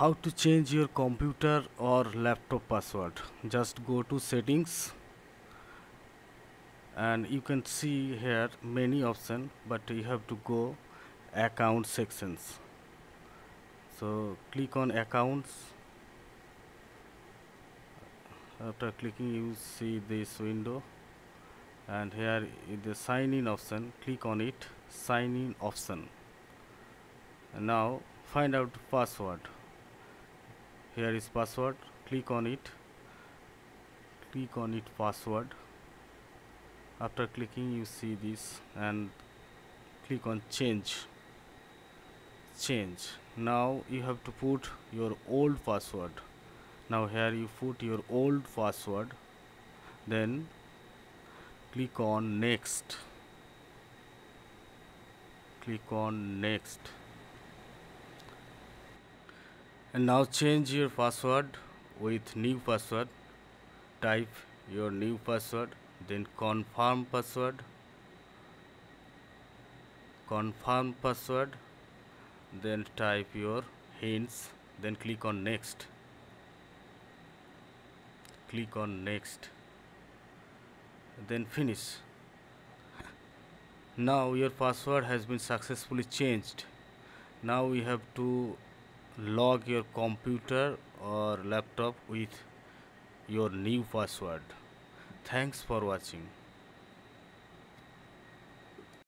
How to change your computer or laptop password? Just go to settings and you can see here many options, but you have to go account sections. So click on accounts. After clicking you see this window, and here is the sign in option. Click on it, sign in option, and now find out password. Here is password. Click on it, password. After clicking you see this and click on change. Now you have to put your old password. Now here you put your old password, then click on next. And now change your password with new password. Type your new password, then confirm password, then type your hints, then click on next. Then finish. Now your password has been successfully changed. Now we have to log your computer or laptop with your new password. Thanks for watching.